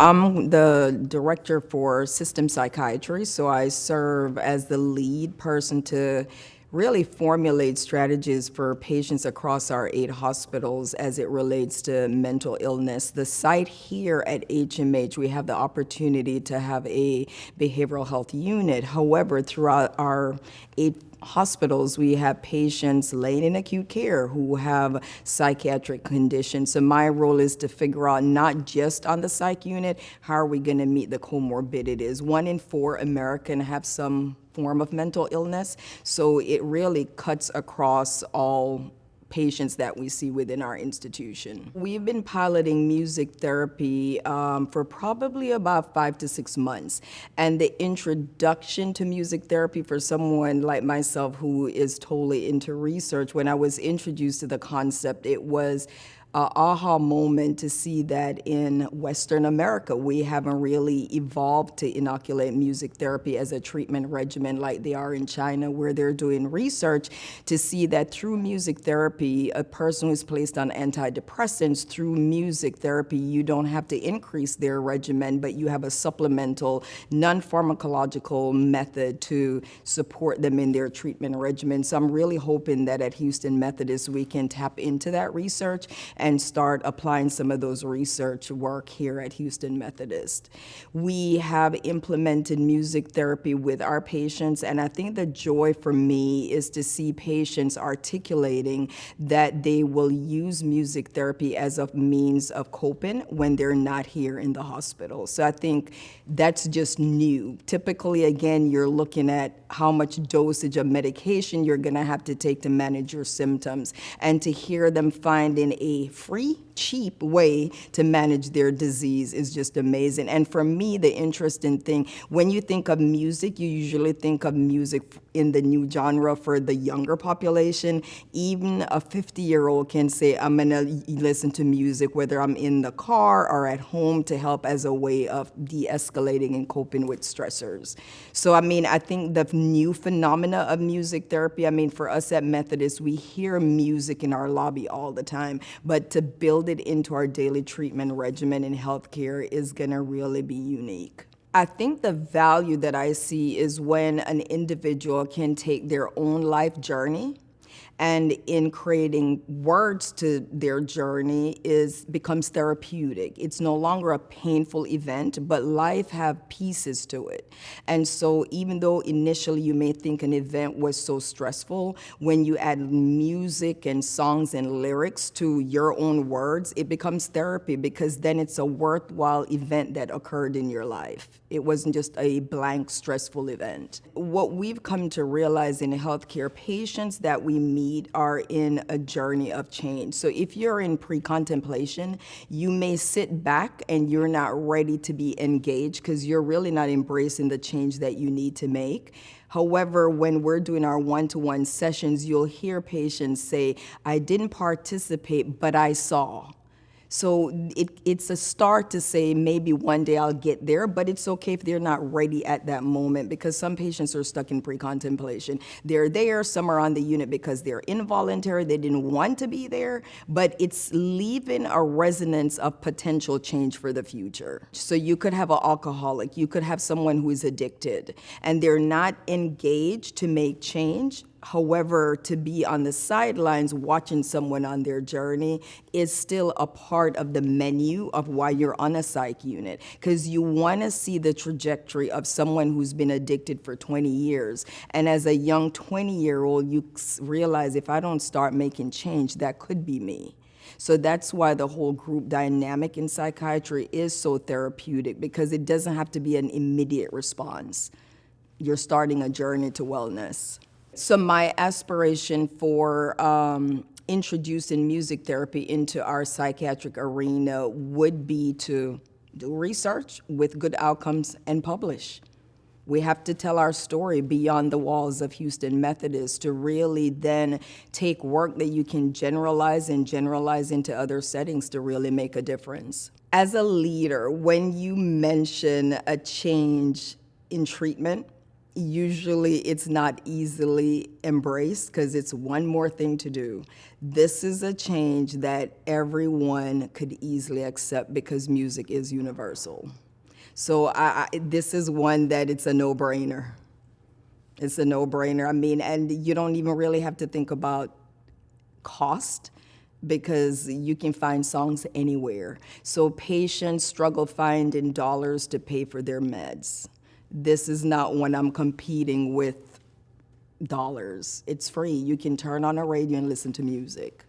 I'm the director for system psychiatry, so I serve as the lead person to really formulate strategies for patients across our 8 hospitals as it relates to mental illness. The site here at HMH, we have the opportunity to have a behavioral health unit. However, throughout our 8 hospitals, we have patients laying in acute care who have psychiatric conditions. So my role is to figure out, not just on the psych unit, how are we going to meet the comorbidities. 1 in 4 Americans have some form of mental illness, so it really cuts across all patients that we see within our institution. We've been piloting music therapy for probably about 5 to 6 months. And the introduction to music therapy for someone like myself who is totally into research, when I was introduced to the concept, it was an aha moment to see that in Western America, we haven't really evolved to inoculate music therapy as a treatment regimen like they are in China, where they're doing research to see that through music therapy, a person who's placed on antidepressants, through music therapy, you don't have to increase their regimen, but you have a supplemental, non-pharmacological method to support them in their treatment regimen. So I'm really hoping that at Houston Methodist, we can tap into that research and start applying some of those research work here at Houston Methodist. We have implemented music therapy with our patients, and I think the joy for me is to see patients articulating that they will use music therapy as a means of coping when they're not here in the hospital. So I think that's just new. Typically, again, you're looking at how much dosage of medication you're gonna have to take to manage your symptoms, and to hear them finding a free, cheap way to manage their disease is just amazing. And for me, the interesting thing, when you think of music, you usually think of music in the new genre for the younger population. Even a 50-year-old can say, I'm gonna listen to music, whether I'm in the car or at home, to help as a way of de-escalating and coping with stressors. So, I mean, I think the new phenomena of music therapy, I mean, for us at Methodist, we hear music in our lobby all the time, but to build it into our daily treatment regimen in healthcare is gonna really be unique. I think the value that I see is when an individual can take their own life journey, and in creating words to their journey becomes therapeutic. It's no longer a painful event, but life have pieces to it. And so even though initially you may think an event was so stressful, when you add music and songs and lyrics to your own words, it becomes therapy, because then it's a worthwhile event that occurred in your life. It wasn't just a blank, stressful event. What we've come to realize in healthcare, patients that we meet are in a journey of change. So if you're in pre-contemplation, you may sit back and you're not ready to be engaged because you're really not embracing the change that you need to make. However, when we're doing our one-to-one sessions, you'll hear patients say, I didn't participate, but I saw. So it's a start to say maybe one day I'll get there, but it's okay if they're not ready at that moment, because some patients are stuck in pre-contemplation. They're there, some are on the unit because they're involuntary, they didn't want to be there, but it's leaving a resonance of potential change for the future. So you could have an alcoholic, you could have someone who is addicted, and they're not engaged to make change. However, to be on the sidelines watching someone on their journey is still a part of the menu of why you're on a psych unit, because you want to see the trajectory of someone who's been addicted for 20 years. And as a young 20-year-old, you realize, if I don't start making change, that could be me. So that's why the whole group dynamic in psychiatry is so therapeutic, because it doesn't have to be an immediate response. You're starting a journey to wellness. So my aspiration for introducing music therapy into our psychiatric arena would be to do research with good outcomes and publish. We have to tell our story beyond the walls of Houston Methodist to really then take work that you can generalize and generalize into other settings to really make a difference. As a leader, when you mention a change in treatment, usually it's not easily embraced because it's one more thing to do. This is a change that everyone could easily accept because music is universal. So this is one that it's a no-brainer. It's a no-brainer. I mean, and you don't even really have to think about cost because you can find songs anywhere. So patients struggle finding dollars to pay for their meds. This is not when I'm competing with dollars. It's free. You can turn on a radio and listen to music.